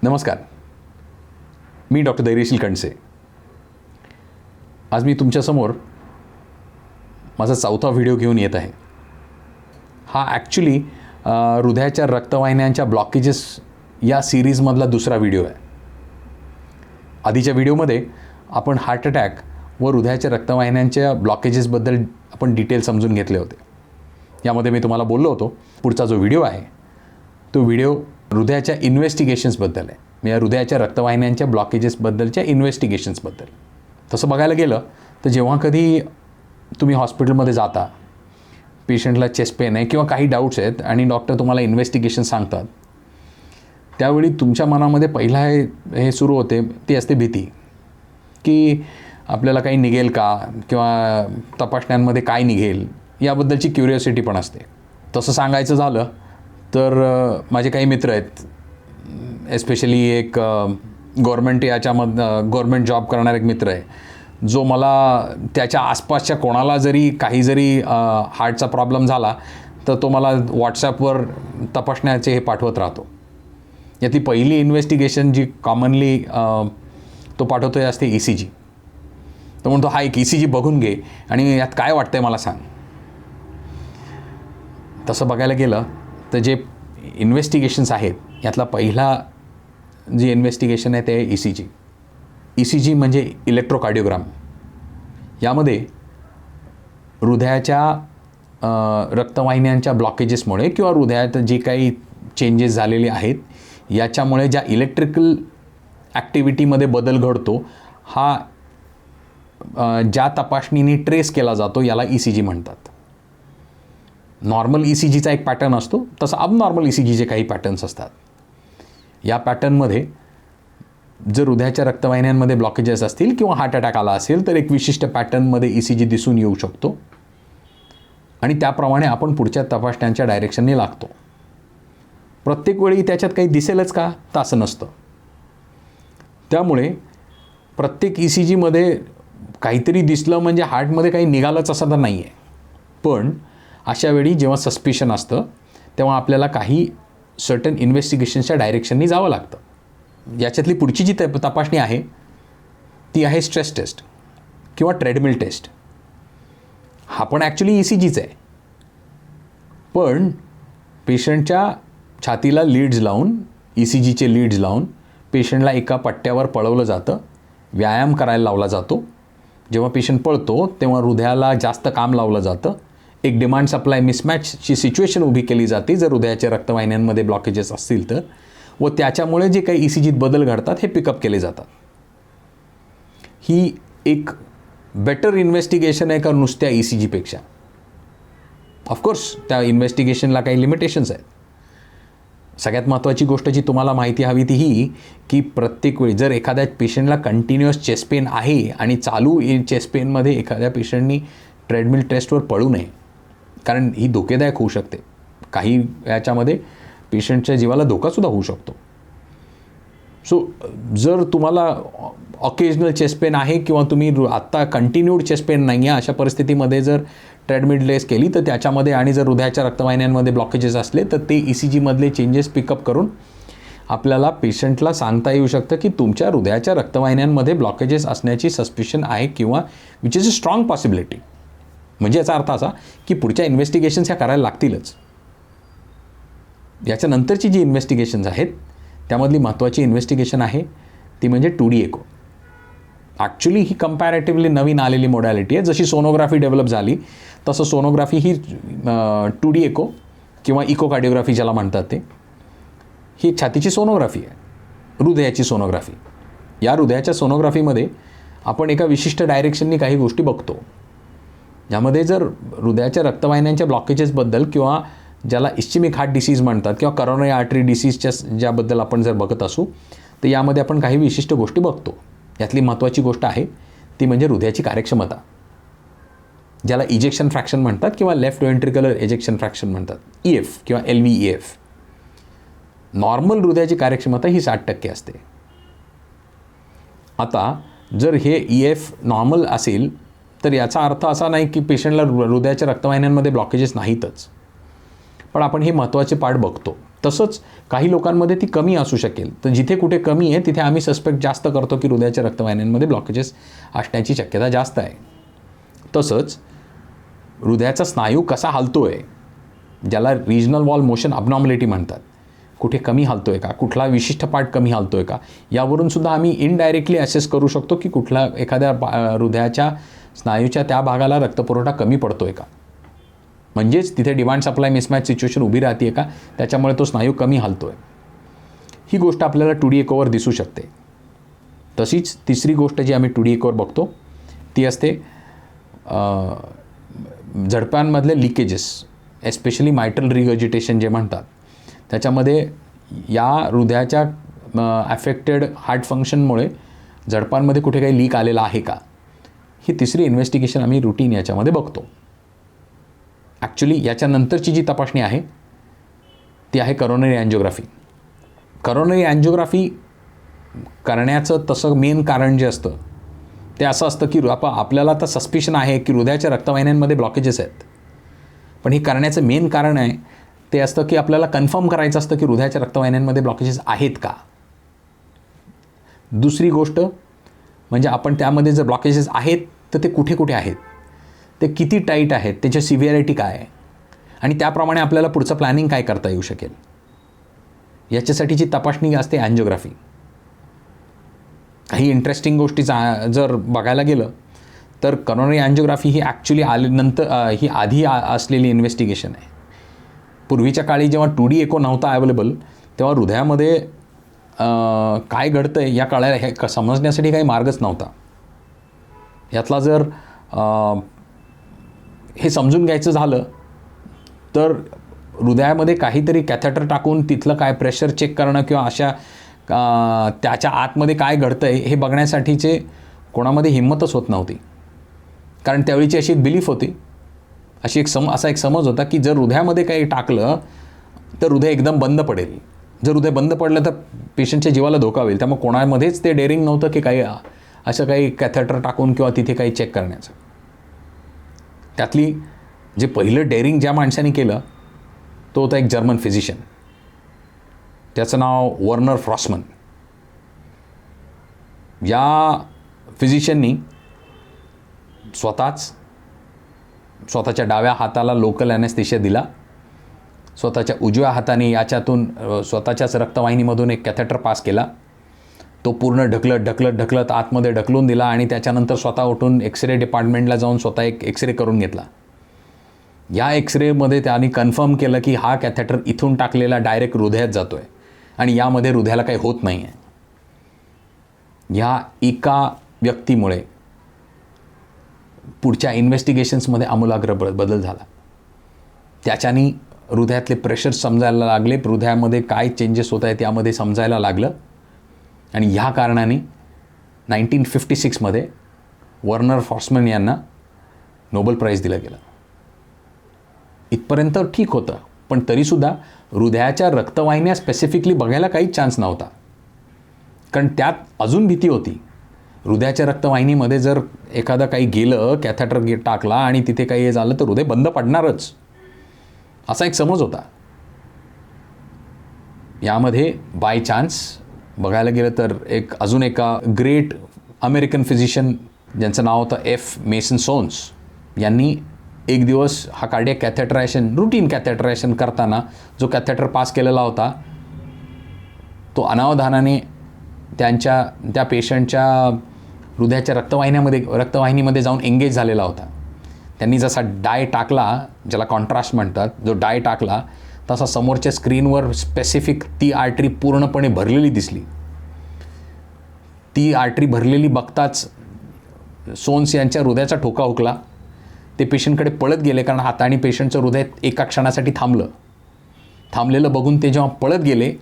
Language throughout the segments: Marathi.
नमस्कार, मी डॉक्टर धैर्यशील कणसे. आज मी तुमच्यासमोर माझा 4था व्हिडिओ घेऊन येत आहे. हा ॲक्च्युली हृदयाच्या रक्तवाहिन्यांच्या ब्लॉकेजेस या सिरीजमधला दुसरा व्हिडिओ आहे. आधीच्या व्हिडिओमध्ये आपण हार्ट अटॅक व हृदयाच्या रक्तवाहिन्यांच्या ब्लॉकेजेसबद्दल आपण डिटेल समजून घेतले होते. यामध्ये मी तुम्हाला बोललो होतो पुढचा जो व्हिडिओ आहे तो व्हिडिओ हृदयाच्या इन्व्हेस्टिगेशन्सबद्दल आहे. म्हणजे हृदयाच्या रक्तवाहिन्यांच्या ब्लॉकेजेसबद्दलच्या इन्व्हेस्टिगेशन्सबद्दल. तसं बघायला गेलं तर जेव्हा कधी तुम्ही हॉस्पिटलमध्ये जाता, पेशंटला चेस्ट पेन आहे किंवा काही डाऊट्स आहेत आणि डॉक्टर तुम्हाला इन्व्हेस्टिगेशन सांगतात, त्यावेळी तुमच्या मनामध्ये पहिला हे सुरू होते ती असते भीती की आपल्याला काही निघेल का किंवा तपासण्यांमध्ये काय निघेल याबद्दलची क्युरिओसिटी पण असते. तसं सांगायचं झालं तर माझे काही मित्र आहेत, एस्पेशली एक गव्हर्मेंट जॉब करणारा एक मित्र आहे जो मला त्याच्या आसपासच्या कोणाला काही जरी हार्टचा प्रॉब्लेम झाला तर तो मला व्हॉट्सॲपवर तपासण्याचे हे पाठवत राहतो. यातली पहिली इन्व्हेस्टिगेशन जी कॉमनली तो पाठवतो आहे असते ECG. तो म्हणतो हा एक ECG बघून घे आणि यात काय वाटतं आहे मला सांग. तसं बघायला गेलं तर जे इन्व्हेस्टिगेशन्स आहेत यातला पहिला जी इन्व्हेस्टिगेशन आहे ते आहे ECG. ECG म्हणजे इलेक्ट्रोकार्डिओग्राम. यामध्ये हृदयाच्या रक्तवाहिन्यांच्या ब्लॉकेजेसमुळे किंवा हृदयात जे काही चेंजेस झालेले आहेत याच्यामुळे ज्या इलेक्ट्रिकल ॲक्टिव्हिटीमध्ये बदल घडतो हा ज्या तपासणीने ट्रेस केला जातो याला ECG म्हणतात. नॉर्मल ECGचा एक पॅटर्न असतो, तसं अबनॉर्मल ECGचे काही पॅटर्न्स असतात. या पॅटर्नमध्ये जर हृदयाच्या रक्तवाहिन्यांमध्ये ब्लॉकेजेस असतील किंवा हार्ट अटॅक आला असेल तर एक विशिष्ट पॅटर्नमध्ये ECG दिसून येऊ शकतो आणि त्याप्रमाणे आपण पुढच्या तपासण्यांच्या डायरेक्शनने लागतो. प्रत्येक वेळी त्याच्यात काही दिसेलच का तर असं नसतं. त्यामुळे प्रत्येक ECGमध्ये काहीतरी दिसलं म्हणजे हार्टमध्ये काही निघालंच असं तर नाही आहे. पण अशा वेळी जेव्हा सस्पिशन असतं तेव्हा आपल्याला काही सर्टन इन्व्हेस्टिगेशनच्या डायरेक्शननी जावं लागतं. याच्यातली पुढची जी तपासणी आहे ती आहे स्ट्रेस टेस्ट किंवा ट्रेडमिल टेस्ट. हा पण ॲक्च्युली ECGच आहे, पण पेशंटच्या छातीला लीड्स लावून ECGचे लीड्स लावून पेशंटला एका पट्ट्यावर पळवलं जातं, व्यायाम करायला लावला जातो. जेव्हा पेशंट पळतो तेव्हा हृदयाला जास्त काम लावलं जातं. एक डिमांड सप्लाय मिसमॅचची सिच्युएशन उभी केली जाते जर हृदयाच्या रक्तवाहिन्यांमध्ये ब्लॉकेजेस असतील तर, व त्याच्यामुळे जे काही ECGत बदल घडतात हे पिकअप केले जातात. ही एक बेटर इन्व्हेस्टिगेशन आहे का नुसत्या ECGपेक्षा? ऑफकोर्स त्या इन्व्हेस्टिगेशनला काही लिमिटेशन्स आहेत. सगळ्यात महत्त्वाची गोष्ट जी तुम्हाला माहिती हवी ती ही की प्रत्येक वेळी जर एखाद्या पेशंटला कंटिन्युअस चेस्ट पेन आहे आणि चालू चेस्ट पेनमध्ये एखाद्या पेशंटनी ट्रेडमिल टेस्टवर पळू नये, कारण ही धोकेदायक होऊ शकते. काही याच्यामध्ये पेशंटच्या जीवाला धोकासुद्धा होऊ शकतो. सो जर तुम्हाला ऑकेजनल चेस्ट पेन आहे किंवा तुम्ही आत्ता कंटिन्यूड चेस्ट पेन नाही आहे अशा परिस्थितीमध्ये जर ट्रेडमिल टेस्ट केली तर त्याच्यामध्ये आणि जर हृदयाच्या रक्तवाहिन्यांमध्ये ब्लॉकेजेस असले तर ते ECGमधले चेंजेस पिकअप करून आपल्याला पेशंटला सांगता येऊ शकतं की तुमच्या हृदयाच्या रक्तवाहिन्यांमध्ये ब्लॉकेजेस असण्याची सस्पिशन आहे किंवा which is a strong possibility. म्हणजे याचा अर्थ असा की पुढच्या इन्व्हेस्टिगेशन्स ह्या करायला लागतीलच. याच्यानंतरची जी इन्व्हेस्टिगेशन्स आहेत त्यामधली महत्त्वाची इन्व्हेस्टिगेशन आहे ती म्हणजे 2D एको. ॲक्च्युली ही कंपॅरेटिव्हली नवीन आलेली मोडॅलिटी आहे. जशी सोनोग्राफी डेव्हलप झाली तसं सोनोग्राफी ही 2D एको किंवा इकोकार्डिओग्राफी ज्याला म्हणतात ते, ही एक छातीची सोनोग्राफी आहे, हृदयाची सोनोग्राफी. या हृदयाच्या सोनोग्राफीमध्ये आपण एका विशिष्ट डायरेक्शननी काही गोष्टी बघतो. ज्यामध्ये जर हृदयाच्या रक्तवाहिन्यांच्या ब्लॉकेजेसबद्दल किंवा ज्याला इस्चेमिक हार्ट डिसीज म्हणतात किंवा करोनरी आर्टरी डिसीजच्या ज्याबद्दल आपण जर बघत असू तर यामध्ये आपण काही विशिष्ट गोष्टी बघतो. यातली महत्त्वाची गोष्ट आहे ती म्हणजे हृदयाची कार्यक्षमता, ज्याला इजेक्शन फ्रॅक्शन म्हणतात किंवा लेफ्ट वेंट्रिक्युलर इजेक्शन फ्रॅक्शन म्हणतात, EF किंवा LVEF. नॉर्मल हृदयाची कार्यक्षमता ही 60% असते. आता जर हे EF नॉर्मल असेल तर याचा अर्थ असा नाही की पेशंटला हृदयाच्या रक्तवाहिन्यांमध्ये ब्लॉकेजेस नाहीतच, पण आपण हे महत्त्वाचे पार्ट बघतो. तसंच काही लोकांमध्ये ती कमी असू शकेल. तर जिथे कुठे कमी आहे तिथे आम्ही सस्पेक्ट जास्त करतो की हृदयाच्या रक्तवाहिन्यांमध्ये ब्लॉकेजेस असण्याची शक्यता जास्त आहे. तसंच हृदयाचा स्नायू कसा हलतो आहे, ज्याला रिजनल वॉल मोशन अबनॉर्मॅलिटी म्हणतात, कुठे कमी हलतो आहे का, कुठला विशिष्ट पार्ट कमी हलतो आहे का, यावरूनसुद्धा आम्ही इनडायरेक्टली असेस करू शकतो की कुठला एखाद्या हृदयाच्या स्नायूच्या त्या भागाला रक्तपुरवठा कमी पडतो आहे का. म्हणजेच तिथे डिमांड सप्लाय मिसमॅच सिच्युएशन उभी राहते आहे का, त्याच्यामुळे तो स्नायू कमी हलतो आहे. ही गोष्ट आपल्याला 2D एकोवर दिसू शकते. तशीच तिसरी गोष्ट जी आम्ही 2D एकोवर बघतो ती असते झडप्यांमधले लिकेजेस, एस्पेशली मायट्रल रिगर्जिटेशन जे म्हणतात. त्याच्यामध्ये या हृदयाच्या ॲफेक्टेड हार्ट फंक्शनमुळे झडपांमध्ये कुठे काही लीक आलेला आहे का, ही तिसरी इन्व्हेस्टिगेशन आम्ही रुटीन याच्यामध्ये बघतो. ॲक्च्युली याच्यानंतरची जी तपासणी आहे ती आहे करोनरी अँजिओग्राफी. करोनरी अँजिओग्राफी करण्याचं तसं मेन कारण जे असतं ते असं असतं की आपल्याला आता सस्पिशन आहे की हृदयाच्या रक्तवाहिन्यांमध्ये ब्लॉकेजेस आहेत, पण हे करण्याचं मेन कारण आहे ते असतं की आपल्याला कन्फर्म करायचं असतं की हृदयाच्या रक्तवाहिन्यांमध्ये ब्लॉकेजेस आहेत का. दुसरी गोष्ट म्हणजे आपण त्यामध्ये जर ब्लॉकेजेस आहेत तर ते कुठे कुठे आहेत, ते किती टाईट आहेत, त्याची सिव्हिअरिटी काय आहे, आणि त्याप्रमाणे आपल्याला पुढचं प्लॅनिंग काय करता येऊ शकेल, याच्यासाठीची तपासणी असते अँजिओग्राफी. काही इंटरेस्टिंग गोष्टी जर बघायला गेलं तर करोनरी अँजिओग्राफी ही ॲक्च्युली ही आधी असलेली इन्व्हेस्टिगेशन आहे. पूर्वीच्या काळी जेव्हा 2D एको नव्हता अवेलेबल तेव्हा हृदयामध्ये काय घडतं आहे या काळाला हे समजण्यासाठी काही मार्गच नव्हता. यातला जर हे समजून घ्यायचं झालं तर हृदयामध्ये काहीतरी कॅथेटर टाकून तिथलं काय प्रेशर चेक करणं किंवा अशा त्याच्या आतमध्ये काय घडतं आहे हे बघण्यासाठीचे कोणामध्ये हिंमतच होत नव्हती. कारण त्यावेळीची अशी एक बिलीफ होती, असा एक समज होता की जर हृदयामध्ये काही टाकलं तर हृदय एकदम बंद पडेल, जर हृदय बंद पडलं तर पेशंटच्या जीवाला धोका होईल. त्यामुळे कोणामध्येच ते डेअरिंग नव्हतं की काही असं काही कॅथेटर टाकून किंवा तिथे काही चेक करण्याचं. त्यातली जे पहिलं डेअरिंग ज्या माणसाने केलं तो होता एक जर्मन फिजिशियन, त्याचं नाव वर्नर फ्रॉसमन. या फिजिशियननी स्वतःच्या डाव्या हाताला लोकल ॲनेस्थेशिया दिला, स्वतःच्या उजव्या हाताने याच्यातून स्वतःच्याच रक्तवाहिनीमधून एक कॅथेटर पास केला, तो पूर्ण ढकलत आतमध्ये ढकलून दिला आणि त्याच्यानंतर स्वतः उठून एक्सरे डिपार्टमेंटला जाऊन स्वतः एक एक्सरे करून घेतला. या एक्सरेमध्ये त्यांनी कन्फर्म केलं की हा कॅथेटर इथून टाकलेला डायरेक्ट हृदयात जातो आहे आणि यामध्ये हृदयाला काही होत नाही आहे. ह्या एका व्यक्तीमुळे पुढच्या इन्व्हेस्टिगेशन्समध्ये आमूलाग्र बदल झाला. त्याच्यानी हृदयातले प्रेशर समजायला लागले, हृदयामध्ये काय चेंजेस होत आहेत त्यामध्ये समजायला लागलं, आणि ह्या कारणाने 1956मध्ये वर्नर फ्रॉसमन यांना नोबेल प्राईज दिलं गेलं. इथपर्यंत ठीक होतं, पण तरीसुद्धा हृदयाच्या रक्तवाहिन्या स्पेसिफिकली बघायला काहीच चान्स नव्हता. कारण त्यात अजून भीती होती, हृदयाच्या रक्तवाहिनीमध्ये जर एखादं काही गेलं, कॅथेटर टाकला आणि तिथे काही हे झालं तर हृदय बंद पडणारच, असा एक समज होता. यामध्ये बाय चान्स बघायला गेलं तर अजून एका ग्रेट अमेरिकन फिजिशियन ज्यांचं नाव होतं एफ मेसन सोन्स यांनी एक दिवस हा कार्डियक कॅथेटरायझेशन, रुटीन कॅथेटरायझेशन करताना जो कॅथेटर पास केलेला होता तो अनावधानाने त्या पेशंटच्या हृदयाच्या रक्तवाहिनीमध्ये जाऊन एंगेज झालेला होता. त्यांनी जसा डाय टाकला, ज्याला कॉन्ट्रास्ट म्हणतात, जो डाय टाकला तसा समोरच्या स्क्रीनवर स्पेसिफिक ती आर्टरी पूर्णपणे भरलेली दिसली. ती आर्टरी भरलेली बघताच सोन्स यांच्या हृदयाचा ठोका हुकला. ते पेशंटकडे पळत गेले, कारण हाताने पेशंटचं हृदय एका क्षणासाठी थांबलेलं बघून ते जेव्हा पळत गेले,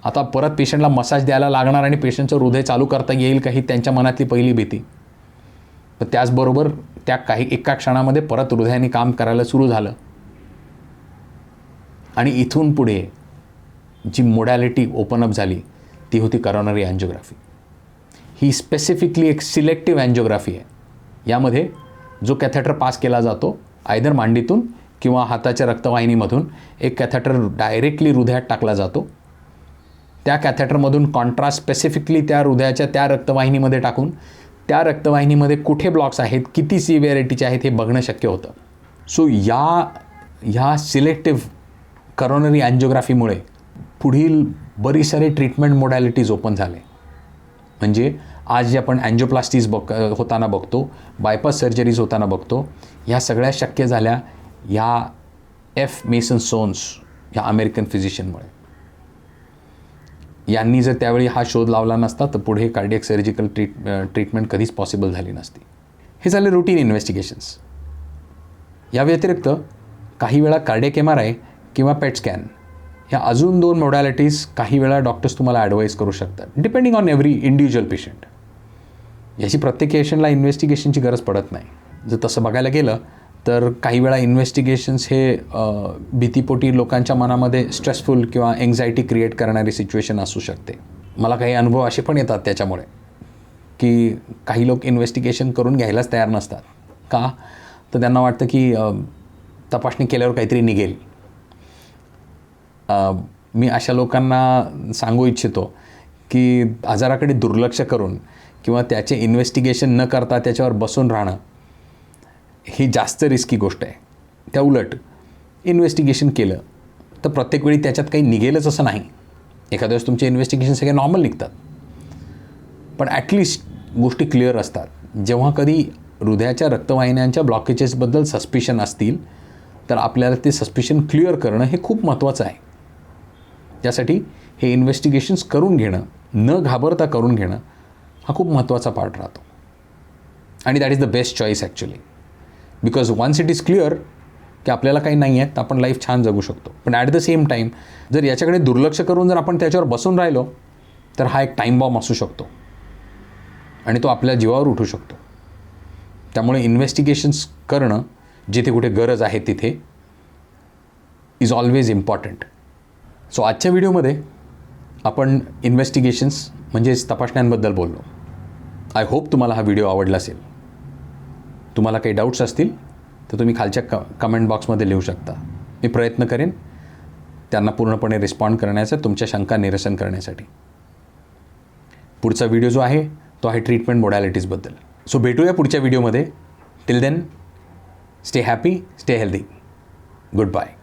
आता परत पेशंटला मसाज द्यायला लागणार आणि पेशंटचं हृदय चालू करता येईल का ही त्यांच्या मनातली पहिली भीती. पण त्याचबरोबर त्या एका क्षणामध्ये परत हृदयाने काम करायला सुरू झालं. आणि इथून पुढे जी मोडॅलिटी ओपन अप झाली ती होती करोनरी अँजिओग्राफी. ही स्पेसिफिकली एक सिलेक्टिव्ह अँजिओग्राफी आहे. यामध्ये जो कॅथेटर पास केला जातो आयदर मांडीतून किंवा हाताच्या रक्तवाहिनीमधून एक कॅथेटर डायरेक्टली हृदयात टाकला जातो. त्या कॅथेटरमधून कॉन्ट्रास्ट स्पेसिफिकली त्या हृदयाच्या त्या रक्तवाहिनीमध्ये टाकून त्या रक्तवाहिनीमध्ये कुठे ब्लॉक्स आहेत, किती सिव्हिअरिटीचे आहेत हे बघणं शक्य होतं. सो ह्या सिलेक्टिव्ह करोनरी अँजिओग्राफीमुळे पुढील बरीच सारे ट्रीटमेंट मोडॅलिटीज ओपन झाले. म्हणजे आज जे आपण अँजिओप्लास्टीज होताना बघतो, बायपास सर्जरीज होताना बघतो, ह्या सगळ्या शक्य झाल्या ह्या एफ मेसन सोन्स ह्या अमेरिकन फिजिशियनमुळे. यांनी जर त्यावेळी हा शोध लावला नसता तर पुढे कार्डियक सर्जिकल ट्रीटमेंट कधीच पॉसिबल झाली नसती. हे झाले रुटीन इन्व्हेस्टिगेशन्स. या व्यतिरिक्त काही वेळा कार्डियक MRI किंवा पेट स्कॅन ह्या अजून 2 मोडॅलिटीज काही वेळा डॉक्टर्स तुम्हाला ॲडवाईज करू शकतात, depending on every individual patient. याची प्रत्येक पेशंटला इन्व्हेस्टिगेशनची गरज पडत नाही. जर तसं बघायला गेलं तर काही वेळा इन्व्हेस्टिगेशन्स हे भीतीपोटी लोकांच्या मनामध्ये स्ट्रेसफुल किंवा एन्झायटी क्रिएट करणारी सिच्युएशन असू शकते. मला काही अनुभव असे पण येतात त्याच्यामुळे की काही लोक इन्व्हेस्टिगेशन करून घ्यायलाच तयार नसतात. का? तर त्यांना वाटतं की तपासणी केल्यावर काहीतरी निघेल. मी अशा लोकांना सांगू इच्छितो की आजाराकडे दुर्लक्ष करून किंवा त्याचे इन्व्हेस्टिगेशन न करता त्याच्यावर बसून राहणं ही जास्त रिस्की गोष्ट आहे. त्या उलट इन्व्हेस्टिगेशन केलं तर प्रत्येक वेळी त्याच्यात काही निघेलच असं नाही. एखाद्या वेळेस तुमचे इन्व्हेस्टिगेशन सगळे नॉर्मल निघतात, पण ॲटलिस्ट गोष्टी क्लिअर असतात. जेव्हा कधी हृदयाच्या रक्तवाहिन्यांच्या ब्लॉकेजेसबद्दल सस्पिशन असतील तर आपल्याला ते सस्पिशन क्लिअर करणं हे खूप महत्त्वाचं आहे. त्यासाठी हे इन्व्हेस्टिगेशन्स करून घेणं, न घाबरता करून घेणं हा खूप महत्त्वाचा पार्ट राहतो. आणि that is the best choice actually. Because once it is clear की आपल्याला काही नाही आहे तर आपण लाईफ छान जगू शकतो. पण ॲट द सेम टाईम जर याच्याकडे दुर्लक्ष करून जर आपण त्याच्यावर बसून राहिलो तर हा एक टाईम बॉम्ब असू शकतो आणि तो आपल्या जीवावर उठू शकतो. त्यामुळे इन्व्हेस्टिगेशन्स करणं जिथे कुठे गरज आहे तिथे इज ऑलवेज इम्पॉर्टंट. सो आजच्या व्हिडिओमध्ये आपण इन्व्हेस्टिगेशन्स म्हणजेच तपासण्यांबद्दल बोललो. आय होप तुम्हाला हा व्हिडिओ आवडला असेल. तुम्हाला काही डाऊट्स असतील तर तुम्ही खालच्या कमेंट बॉक्समध्ये लिहू शकता. मी प्रयत्न करेन त्यांना पूर्णपणे रिस्पॉन्ड करण्याचा, तुमच्या शंका निरसन करण्यासाठी. पुढचा व्हिडिओ जो आहे तो आहे ट्रीटमेंट मोडॅलिटीजबद्दल. सो भेटूया पुढच्या व्हिडिओमध्ये. Till then stay happy, stay healthy. Good bye.